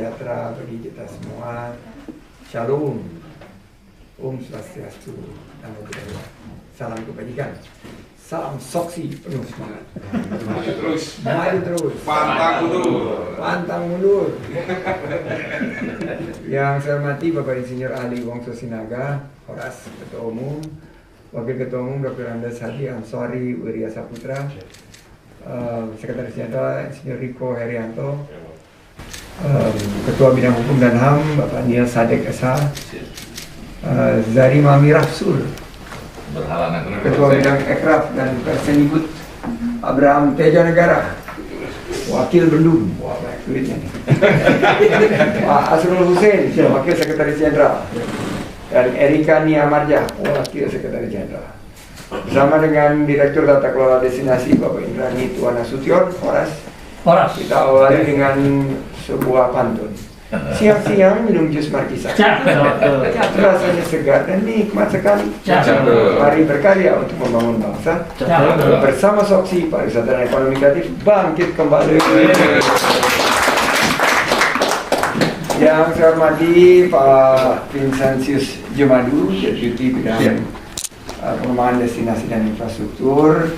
sejahtera bagi kita semua. Shalom. Om Swastiastu. Namo Buddhaya. Salam kebajikan. Salam soksi penuh semangat. Maju terus. Maju terus. Pantang mundur. Pantang mundur. Yang saya hormati Bapak Insinyur Ali Wongso Sinaga, Horas Ketua Umum, Wakil Ketua Umum Dr. Andes Hadi Ansori Wirya Saputra, Sekretaris Jenderal Insinyur Riko Herianto, Ketua Bidang Hukum dan HAM Bapak Niel Sadek SH, Zari Mami Rafsul, Ketua Bidang Ekraf dan Persenibut Abraham Teja Negara, Wakil Bendung, wah banyak duitnya nih. Pak Asrul Hussein, Wakil Sekretaris Jenderal, dan Erika Niamarja, Wakil Sekretaris Jenderal. Bersama dengan Direktur Tata Kelola Destinasi Bapak Indrani Tuana Sution, Horas. Kita awali dengan sebuah pantun. Siang-siang minum jus markisa. Rasanya segar dan nikmat sekali. Mari berkarya untuk membangun bangsa. Bersama Soksi Pariwisata dan Ekonomi Kreatif bangkit kembali. Yang saya hormati Pak Vincentius Jemadu, Deputi Bidang Pengembangan Destinasi dan Infrastruktur.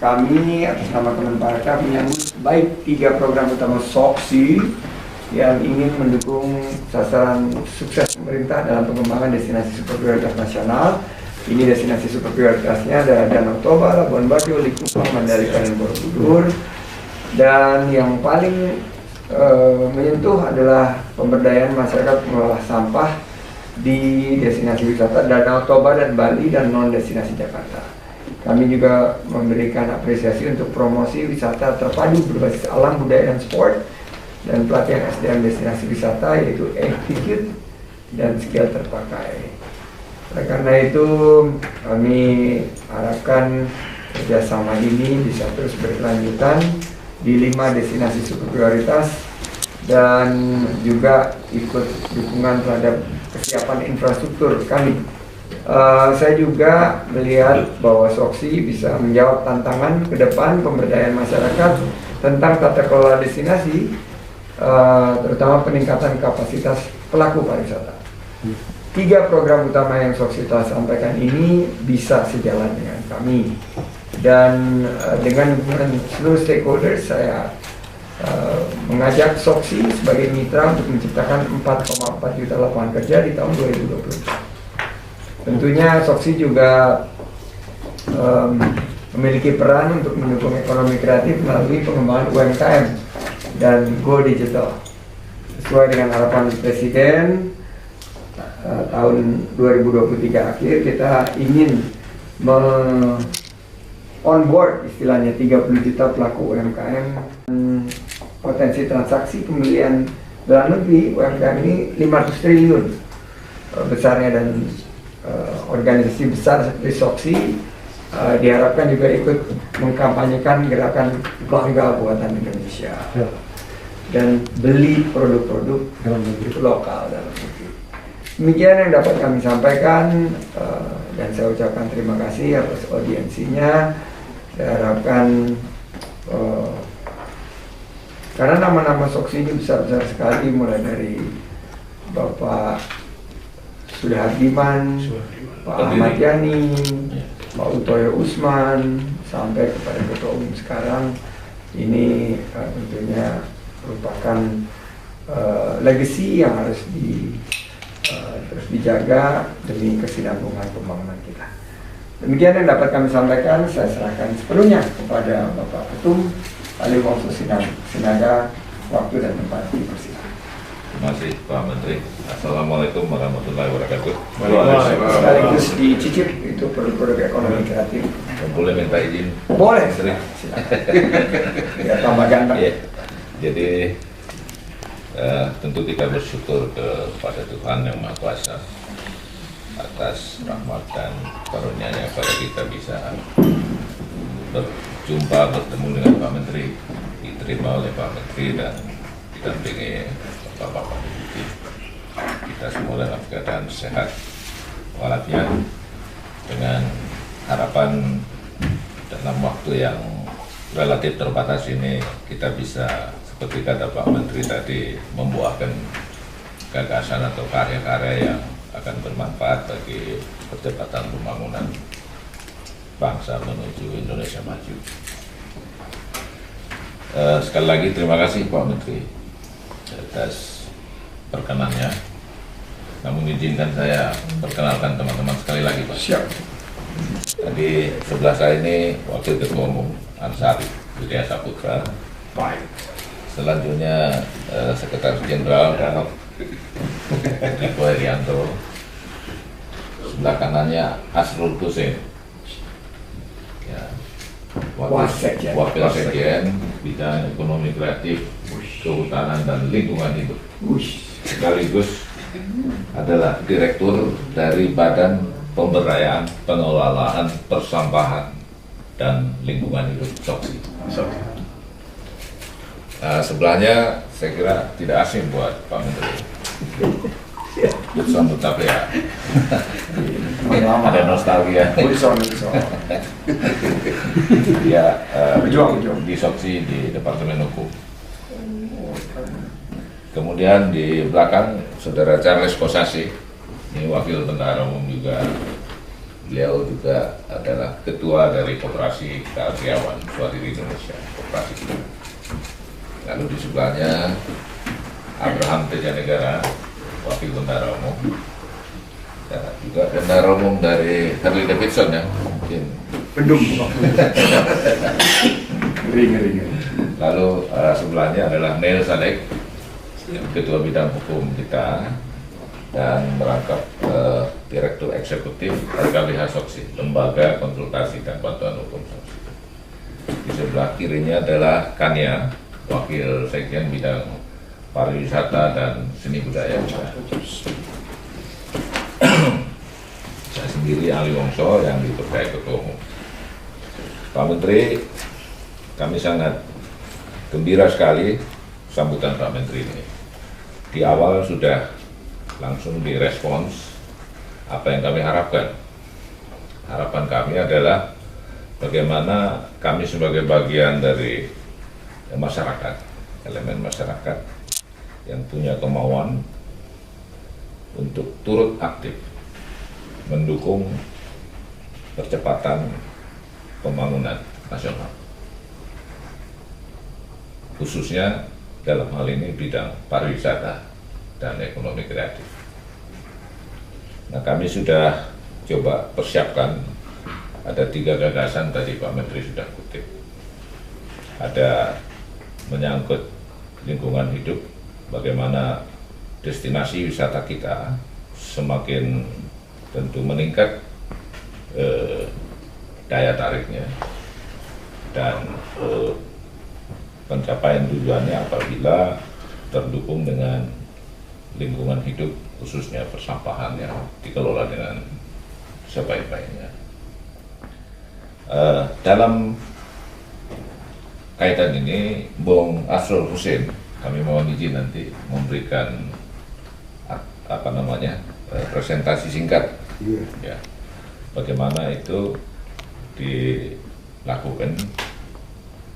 Kami atas nama Kemenparekraf menyambut baik 3 program utama Soksi yang ingin mendukung sasaran sukses pemerintah dalam pengembangan destinasi super prioritas nasional. Ini destinasi super prioritasnya ada Danau Toba, Labuan Bajo, Likupang, Mandalika, dan Borobudur. Dan yang paling menyentuh adalah pemberdayaan masyarakat mengolah sampah di destinasi wisata Danau Toba dan Bali dan non destinasi Jakarta. Kami juga memberikan apresiasi untuk promosi wisata terpadu berbasis alam, budaya, dan sport, dan pelatihan SDM destinasi wisata yaitu attitude dan skill terpakai. Oleh karena itu kami harapkan kerjasama ini bisa terus berkelanjutan di 5 destinasi super prioritas dan juga ikut dukungan terhadap kesiapan infrastruktur kami. Saya juga melihat bahwa Soksi bisa menjawab tantangan ke depan pemberdayaan masyarakat tentang tata kelola destinasi, terutama peningkatan kapasitas pelaku pariwisata. 3 program utama yang Soksi telah sampaikan ini bisa sejalan dengan kami. Dan dengan dukungan seluruh stakeholders, saya mengajak Soksi sebagai mitra untuk menciptakan 4,4 juta lapangan kerja di tahun 2020. Tentunya Soksi juga memiliki peran untuk mendukung ekonomi kreatif melalui pengembangan UMKM dan Go Digital. Sesuai dengan harapan Presiden, tahun 2023 akhir kita ingin on-board istilahnya 30 juta pelaku UMKM. Potensi transaksi pembelian dalam negeri UMKM ini 500 triliun besarnya, dan organisasi besar seperti Soksi diharapkan juga ikut mengkampanyekan gerakan bangga buatan Indonesia dan beli produk-produk lokal dalam negeri. Demikian yang dapat kami sampaikan, dan saya ucapkan terima kasih atas audiensinya. Saya harapkan karena nama-nama Soksi ini besar-besar sekali, mulai dari Bapak Sudardiman, Pak Ahmad Yani, Pak Utoyo Usman, sampai kepada Ketua Umum sekarang. Ini tentunya merupakan legacy yang harus terus dijaga demi kesinambungan pembangunan kita. Demikian yang dapat kami sampaikan. Saya serahkan sepenuhnya kepada Bapak Ketum Ali Wongso Sinaga. Waktu dan tempat dipersilakan. Terima kasih Pak Menteri. Assalamualaikum warahmatullahi wabarakatuh. Sekaligus dicicip itu produk-produk ekonomi kreatif. Boleh minta izin? Boleh. Silakan. Ya, tambah ganteng. Ya. Jadi tentu kita bersyukur kepada Tuhan Yang Maha Kuasa atas rahmat dan karunia-Nya pada kita bisa bertemu dengan Pak Menteri, diterima oleh Pak Menteri dan didampingi Bapak Deputi. Kita semua dalam keadaan sehat walafiat, dengan harapan dalam waktu yang relatif terbatas ini kita bisa seperti kata Pak Menteri tadi, membuahkan gagasan atau karya-karya yang akan bermanfaat bagi percepatan pembangunan bangsa menuju Indonesia maju. Sekali lagi terima kasih Pak Menteri atas perkenannya. Namun izinkan saya perkenalkan teman-teman sekali lagi Pak. Siap. Tadi sebelah saya ini Wakil Ketua Umum Ansari Widya Saputra. Baik. Selanjutnya Sekretaris Jenderal Riko Herianto. Sebelah kanannya Asrul Hussein, ya, Wakil Sekjen Bidang Ekonomi Kreatif, Kehutanan dan Lingkungan Hidup. Sekaligus adalah Direktur dari Badan Pemberdayaan Pengelolaan Persampahan dan Lingkungan Hidup (SOKSI). Nah, sebelahnya saya kira tidak asing buat Pak Menteri. Sambut tapi ya. Ada nostalgia. Ya, di SOKSI di Departemen Hukum. Kemudian di belakang Saudara Charles Kosasi, ini Wakil Bendahara Umum juga. Beliau juga adalah Ketua dari Koperasi Karyawan Swadiri Indonesia, Koperasi kita. Lalu di sebelahnya Abraham Tejanegara, Wakil Bendahara Umum, dan juga Bendahara Umum dari Harley Davidson ya, mungkin. Ngeri. Lalu sebelahnya adalah Neil Sadek, Ketua Bidang Hukum kita, dan merangkap Direktur Eksekutif LKBH SOKSI, Lembaga Konsultasi dan Bantuan Hukum SOKSI. Di sebelah kirinya adalah Kania, Wakil Sekjen Bidang Pariwisata dan Seni Budaya. Saya sendiri Ali Wongso yang dipercaya Ketua Umum. Pak Menteri, kami sangat gembira sekali sambutan Pak Menteri ini. Di awal sudah langsung direspons apa yang kami harapkan. Harapan kami adalah bagaimana kami sebagai bagian dari masyarakat, elemen masyarakat yang punya kemauan untuk turut aktif mendukung percepatan pembangunan nasional, khususnya dalam hal ini bidang pariwisata dan ekonomi kreatif. Nah, kami sudah coba persiapkan, ada 3 gagasan tadi Pak Menteri sudah kutip. Ada menyangkut lingkungan hidup, bagaimana destinasi wisata kita semakin tentu meningkat daya tariknya, dan pencapaian tujuannya apabila terdukung dengan lingkungan hidup, khususnya persampahan yang dikelola dengan sebaik-baiknya. Dalam kaitan ini, Bung Asrul Hussein, kami mohon izin nanti memberikan presentasi singkat, ya, bagaimana itu dilakukan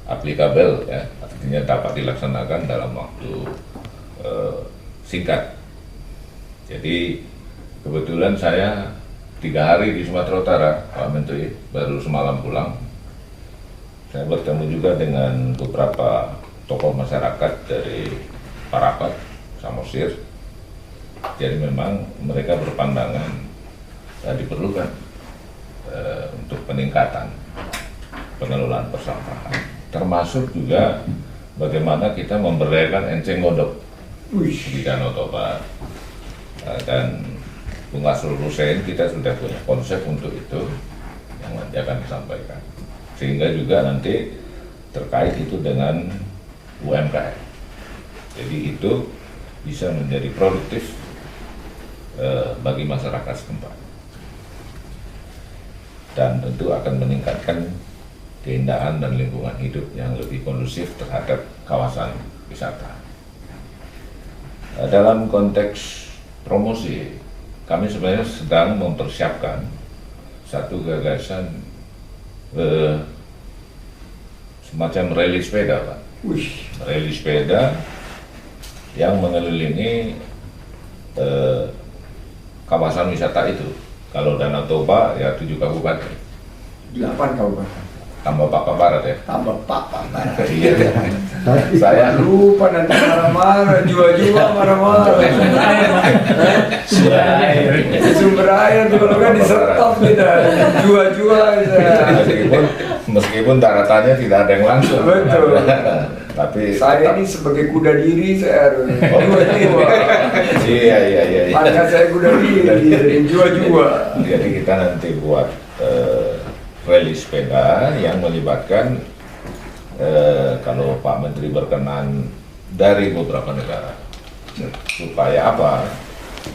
aplikabel, ya, artinya dapat dilaksanakan dalam waktu singkat. Jadi kebetulan saya 3 hari di Sumatera Utara, Pak Menteri, baru semalam pulang. Saya bertemu juga dengan beberapa tokoh masyarakat dari Parapat, Samosir. Jadi memang mereka berpandangan diperlukan untuk peningkatan pengelolaan persampahan, termasuk juga bagaimana kita memberdayakan enceng gondok di Danau Toba. Dan Bung Asrul Hussein, kita sudah punya konsep untuk itu yang nanti akan disampaikan, sehingga juga nanti terkait itu dengan UMKM, jadi itu bisa menjadi produktif bagi masyarakat setempat, dan tentu akan meningkatkan keindahan dan lingkungan hidup yang lebih kondusif terhadap kawasan wisata. Dalam konteks promosi, kami sebenarnya sedang mempersiapkan satu gagasan semacam rally sepeda, Pak. Wih, rally sepeda yang mengelilingi kawasan wisata itu. Kalau Danau Toba ya 7 kabupaten. 8 kabupaten. Tambah Papua Barat ya. Tambah Pak Barat. Iya. Saya lupa nanti marah-marah, jua-jua marah-marah. Sumber air. Sumber air tuh kalau kan disetop kita, jua-jua bisa. Meskipun daratannya tidak ada yang langsung. Betul. Tapi Saya ini sebagai kuda diri saya harus Oh, jua-jua. iya. Pangkat saya kuda diri, jua-jua. Jadi kita nanti buat rally sepeda yang melibatkan kalau Pak Menteri berkenan dari beberapa negara. Supaya apa?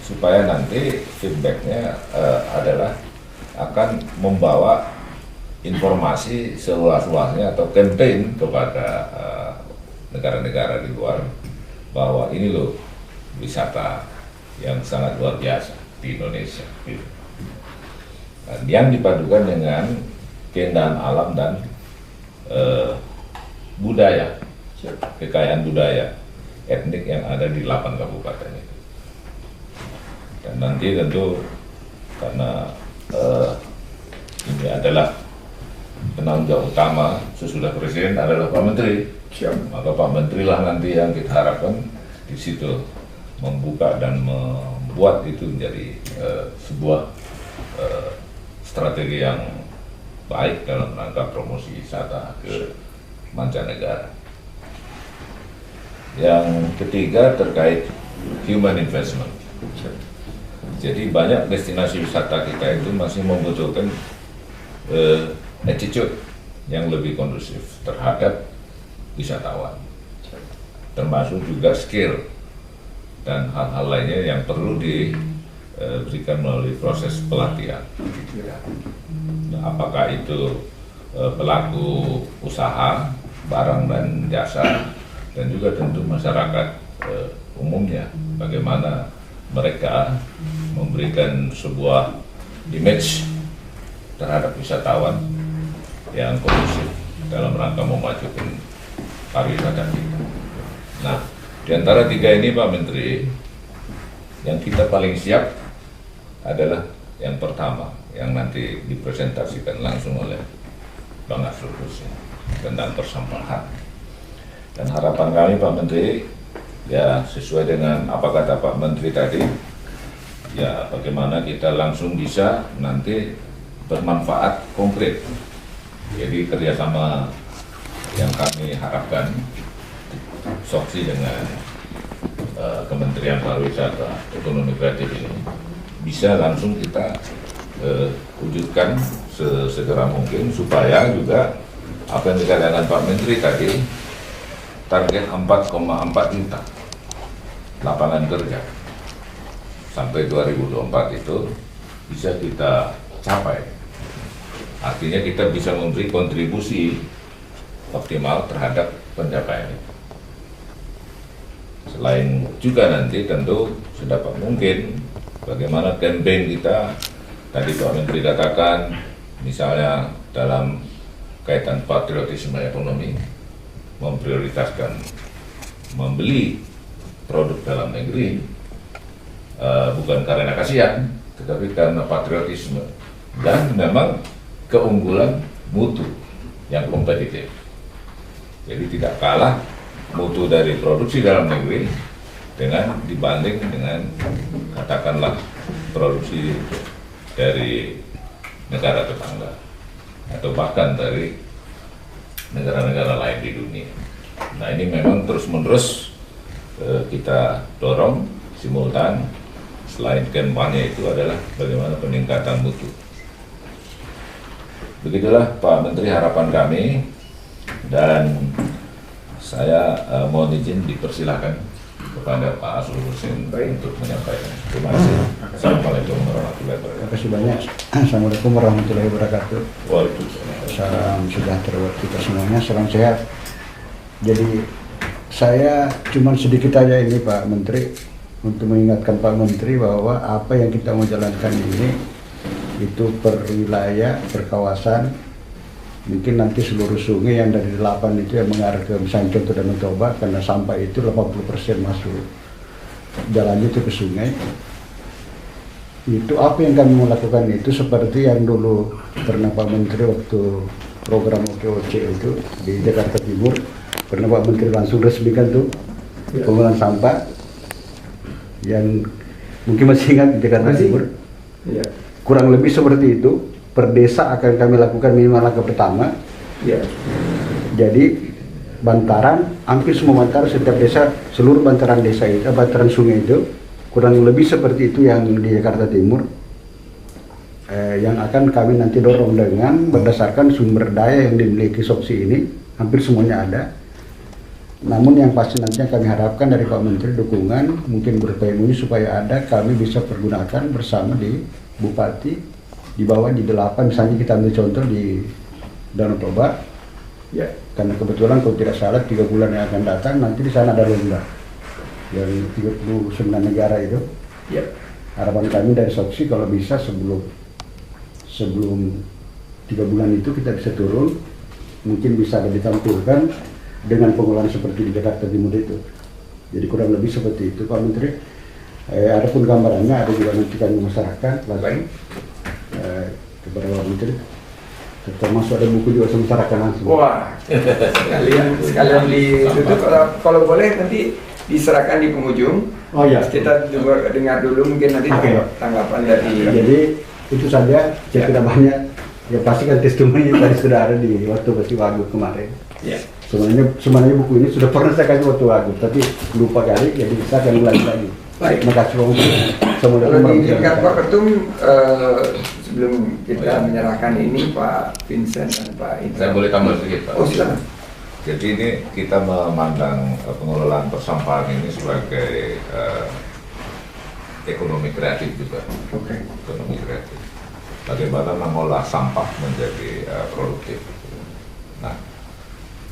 Supaya nanti feedbacknya adalah akan membawa informasi seluas-luasnya atau campaign kepada negara-negara di luar bahwa ini loh wisata yang sangat luar biasa di Indonesia. Dan yang dipadukan dengan keindahan alam dan budaya, kekayaan budaya etnik yang ada di 8 kabupaten itu. Dan nanti tentu karena ini adalah penanggung jawab utama sesudah Presiden adalah Pak Menteri. Maka Pak Menteri lah nanti yang kita harapkan di situ membuka dan membuat itu menjadi sebuah strategi yang baik dalam rangka promosi wisata ke mancanegara. Yang ketiga terkait human investment. Jadi banyak destinasi wisata kita itu masih membutuhkan attitude yang lebih kondusif terhadap wisatawan, termasuk juga skill dan hal-hal lainnya yang perlu diberikan melalui proses pelatihan. Nah, apakah itu pelaku usaha, barang dan jasa, dan juga tentu masyarakat umumnya, bagaimana mereka memberikan sebuah image terhadap wisatawan yang kondusif dalam rangka memajukan pariwisata kita. Nah, di antara 3 ini Pak Menteri, yang kita paling siap adalah yang pertama, yang nanti dipresentasikan langsung oleh Bang Asrul Husin tentang persampahan. Dan harapan kami Pak Menteri, ya sesuai dengan apa kata Pak Menteri tadi, ya bagaimana kita langsung bisa nanti bermanfaat konkret. Jadi kerjasama yang kami harapkan SOKSI dengan Kementerian Pariwisata Ekonomi Kreatif ini bisa langsung kita wujudkan sesegera mungkin, supaya juga apa yang dikatakan Pak Menteri tadi, target 4,4 juta lapangan kerja sampai 2024 itu bisa kita capai. Artinya kita bisa memberi kontribusi optimal terhadap pencapaian itu. Selain juga nanti tentu sedapat mungkin bagaimana campaign kita, tadi Pak Menteri katakan misalnya dalam kaitan patriotisme ekonomi, memprioritaskan membeli produk dalam negeri bukan karena kasihan, tetapi karena patriotisme dan memang keunggulan mutu yang kompetitif. Jadi tidak kalah mutu dari produksi dalam negeri dengan dibanding dengan katakanlah produksi dari negara tetangga atau bahkan dari negara-negara lain di dunia. Nah, ini memang terus-menerus kita dorong simultan. Selain kampanye itu adalah bagaimana peningkatan mutu. Begitulah Pak Menteri harapan kami, dan saya mohon izin dipersilahkan kepada Pak Asrul Husin untuk menyampaikan. Terima kasih. Assalamualaikum warahmatullahi wabarakatuh. Terima kasih banyak. Assalamualaikum warahmatullahi wabarakatuh. Waalaikumsalam. Salam sejahtera buat kita semuanya, salam sehat. Jadi saya cuma sedikit aja ini Pak Menteri, untuk mengingatkan Pak Menteri bahwa apa yang kita mau jalankan ini itu per wilayah, per kawasan, mungkin nanti seluruh sungai yang dari 8 itu yang mengarah ke misalnya contoh Danau Toba, karena sampah itu 80% masuk jalannya itu ke sungai. Itu apa yang kami mau lakukan itu seperti yang dulu pernah Pak Menteri waktu program OKOC itu di Jakarta Timur, pernah Pak Menteri langsung resmikan tuh pengolahan sampah yang mungkin masih ingat di Jakarta Timur. Ya. Kurang lebih seperti itu. Per desa akan kami lakukan minimal langkah pertama. Ya. Jadi bantaran, hampir semua bantaran setiap desa, seluruh bantaran desa itu, bantaran sungai itu kurang lebih seperti itu yang di Jakarta Timur. Yang akan kami nanti dorong dengan berdasarkan sumber daya yang dimiliki SOKSI ini, hampir semuanya ada. Namun yang pasti nanti yang kami harapkan dari Pak Menteri dukungan, mungkin berupa MOU supaya ada, kami bisa pergunakan bersama di Bupati, di bawah di 8, misalnya kita ambil contoh di Danau Toba. Ya. Karena kebetulan kalau tidak salah 3 bulan yang akan datang nanti di sana ada lomba yang 39 negara itu. Ya. Harapan kami dari SOKSI kalau bisa sebelum 3 bulan itu kita bisa turun, mungkin bisa ada ditampilkan dengan pengolahan seperti di Jakarta Timur itu. Jadi kurang lebih seperti itu Pak Menteri. Adapun gambarannya ada juga nanti kami masyarakat langsung kepada Pak Menteri. Termasuk ada buku juga masyarakat langsung. Wah, sekalian ditutup, kalau boleh nanti diserahkan di penghujung. Oh ya. Kita juga dengar dulu mungkin nanti tanggapan dari. Jadi itu saja, saya tidak banyak. Ya pasti kan testimoni tadi sudah ada di waktu Wagub kemarin. Ya. Sebenarnya buku ini sudah pernah saya kasih waktu Wagub, tapi lupa kali, jadi saya akan ulangi lagi. Baik. Terima kasih Pak Menteri. Kalau diingat Pak Ketum, sebelum kita menyerahkan ini Pak Vincent dan Pak Indra. Saya boleh tambah sedikit Pak? Oh silakan. Jadi ini kita memandang pengelolaan persampahan ini sebagai ekonomi kreatif juga. Oke. Ekonomi kreatif. Bagaimana mengolah sampah menjadi produktif. Nah,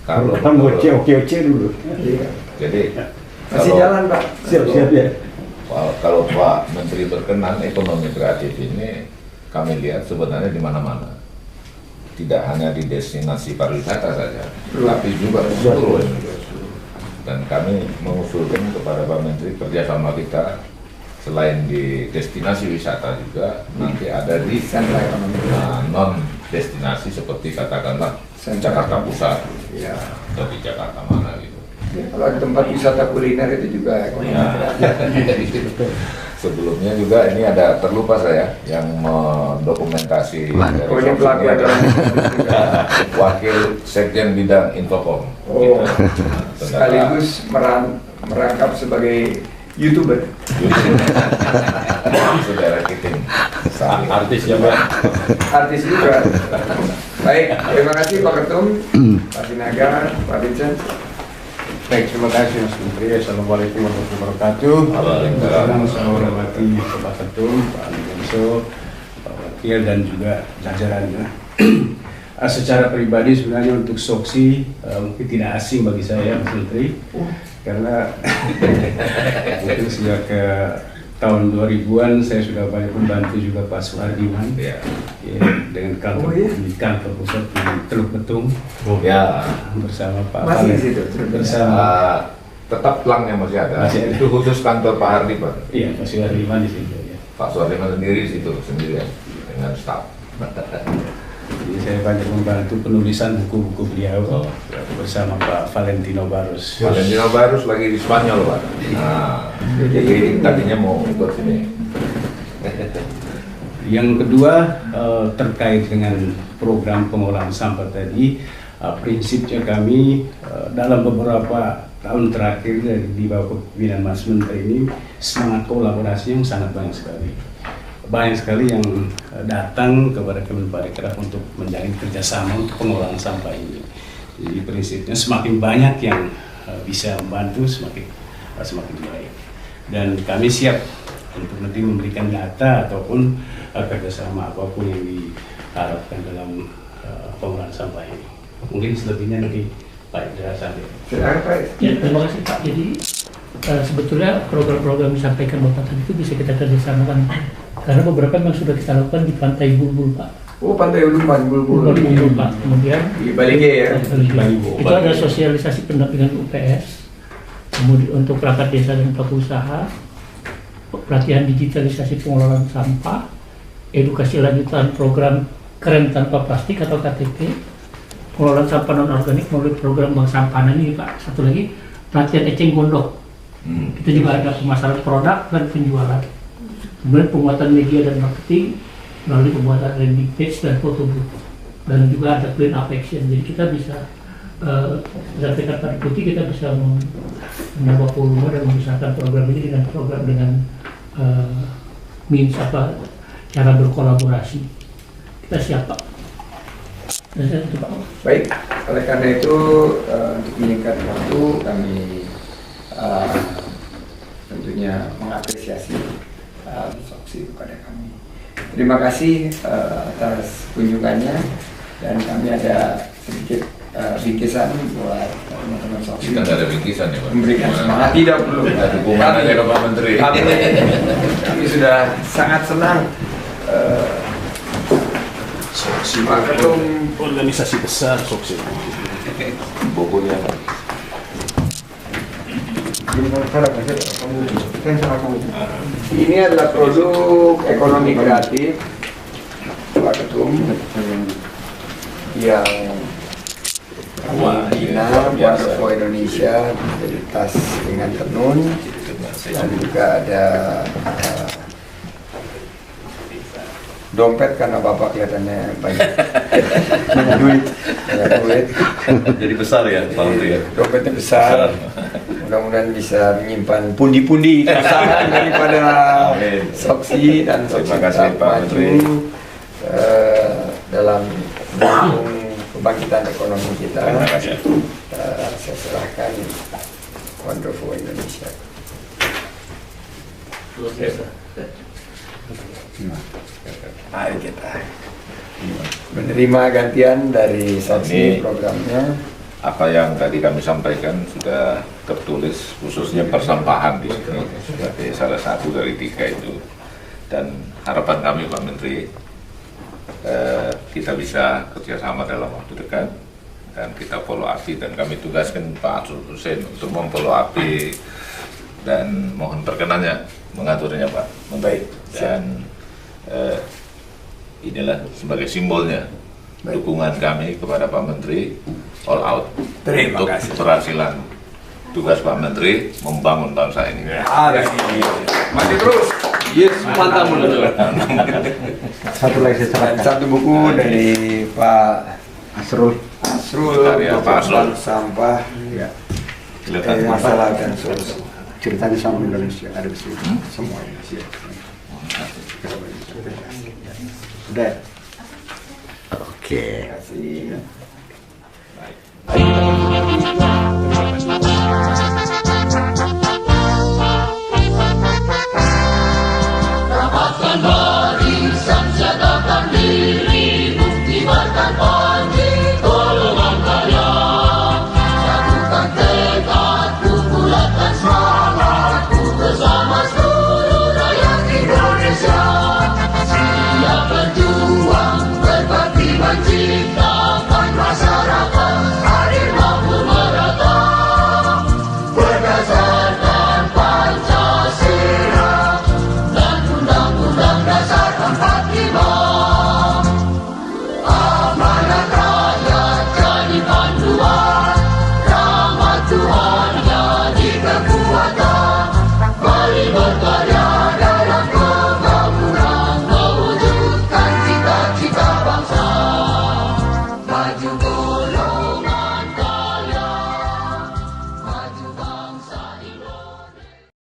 kalau kita mau oke dulu. Iya. Jadi Masih jalan Pak. Siap ya. Kalau Pak Menteri berkenan, ekonomi kreatif ini kami lihat sebenarnya di mana-mana. Tidak hanya di destinasi pariwisata saja, tapi juga di seluruh Indonesia. Dan kami mengusulkan kepada Pak Menteri kerjasama kita selain di destinasi wisata juga nanti ada di Sentra ekonomi. non destinasi seperti katakanlah Jakarta Pusat, Ya. atau di Jakarta mana gitu. Ya, kalau di tempat wisata kuliner itu juga ekonomi kreatif. Sebelumnya juga ini ada terlupa saya yang mendokumentasi dari Oh, ini pelaku Sosmed, adalah Wakil Sekjen Bidang Infocom. Oh, Gitu. sekaligus merangkap sebagai YouTuber. Saudara Kiting. Artis ya Pak. Artis juga. Baik, terima kasih Pak Ketum, Pak Sinaga, Pak Vincent. Baik, terima kasih Mas Menteri. Assalamualaikum warahmatullahi wabarakatuh. Waalaikumsalam. Saya hormati Pak Ketum, Pak Menso, Pak Wakil dan juga jajarannya. Secara pribadi sebenarnya untuk SOKSI mungkin tidak asing bagi saya Mas Menteri, karena mungkin sejak ke tahun 2000-an saya sudah banyak membantu juga Pak Suhardiman Ya. ya, dengan kantor di kantor pusat di Teluk Betung Ya. bersama Pak Masih Valen. di situ? Bersama Tetap pelangnya masih ada. Masih ada. Itu khusus kantor Pak Hardi Pak. iya Pak Suhardiman di situ ya. Pak Suhardiman sendiri di situ sendirian dengan staf. Jadi saya banyak membantu penulisan buku-buku beliau bersama Pak Valentino Barros. Valentino Barros lagi di Spanyol Pak. Nah, jadi tadinya mau ikut sini. Yang kedua terkait dengan program pengolahan sampah tadi, prinsipnya kami dalam beberapa tahun terakhir di bawah kepemimpinan Mas Menteri ini semangat kolaborasi yang sangat banyak sekali. Banyak sekali yang datang kepada Kemenparekraf untuk menjalin kerjasama untuk pengolahan sampah ini. Jadi prinsipnya semakin banyak yang bisa membantu semakin baik. Dan kami siap untuk nanti memberikan data ataupun kerjasama apapun yang diharapkan dalam pengolahan sampah ini. Mungkin selebihnya nanti Pak Indra sampai. Silakan Pak. Ya, terima kasih Pak. Jadi sebetulnya program-program yang disampaikan Bapak tadi itu bisa kita kerjasamakan karena beberapa memang sudah kita lakukan di Pantai Bulbul Pak. Oh, Pantai Uluman, Bulbul. Pak. Kemudian Di Balige ya. itu ada sosialisasi pendampingan UPS, kemudian untuk perangkat desa dan pelaku usaha, pelatihan digitalisasi pengelolaan sampah, edukasi lanjutan program Keren Tanpa Plastik atau KTP, pengelolaan sampah non organik melalui program Bank Sampahan ini Pak. Satu lagi pelatihan eceng gondok. Kita juga ada pemasaran produk dan penjualan. Kemudian penguatan media dan marketing melalui pembuatan landing page dan foto booth. Dan juga ada clean up action. Jadi kita bisa berdasarkan pada putih kita bisa menambah volume dan memisahkan program ini dengan program dengan means apa cara berkolaborasi. Kita siap Pak. Itu Pak. Baik, oleh karena itu untuk menyingkat waktu kami tentunya mengapresiasi Soksi kepada kami. Terima kasih atas kunjungannya dan kami ada sedikit bingkisan buat teman-teman Soksi. Kita nggak ada bingkisan ya Pak? Memberikan semangat, tidak perlu. Dukungan aja ke Pak Menteri. Kami sudah sangat senang. Soksi Pak Ketum organisasi besar Soksi. Bukunya. Ini adalah produk ekonomi kreatif Pak Ketum yang Cina buat Revo Indonesia, dari tas dengan tenun, dan juga ada dompet karena Bapak kelihatannya banyak duit. Jadi besar ya Pak Menteri ya? Dompetnya besar. Mudah-mudahan bisa menyimpan pundi-pundi kesusahan daripada Soksi dan Soksi Terima kasih, tetap Pak maju Menteri. dalam mendukung kebangkitan ekonomi kita. Terima kasih. Saya serahkan Wonderful Indonesia. Mari kita menerima gantian dari Soksi Ini- programnya. Apa yang tadi kami sampaikan sudah tertulis, khususnya persampahan di sini sebagai salah satu dari 3 itu. Dan harapan kami Pak Menteri, kita bisa kerjasama dalam waktu dekat dan kita follow up, dan kami tugaskan Pak Arsul Hussein untuk memfollow up dan mohon perkenannya mengaturnya Pak Menteri. Dan inilah sebagai simbolnya dukungan kami kepada Pak Menteri all out Terima untuk kasih. keberhasilan tugas Pak Menteri membangun bangsa ini. Maju terus. Yes, mantap menurut. Satu lagi saya Dan serahkan. satu buku dari Pak Asrul. Asrul, Karya Pak Asrul. sampah, Kelihatan masalah dan solusi. Ceritanya sama Indonesia ada di sini. Semuanya. Udah. Terima kasih.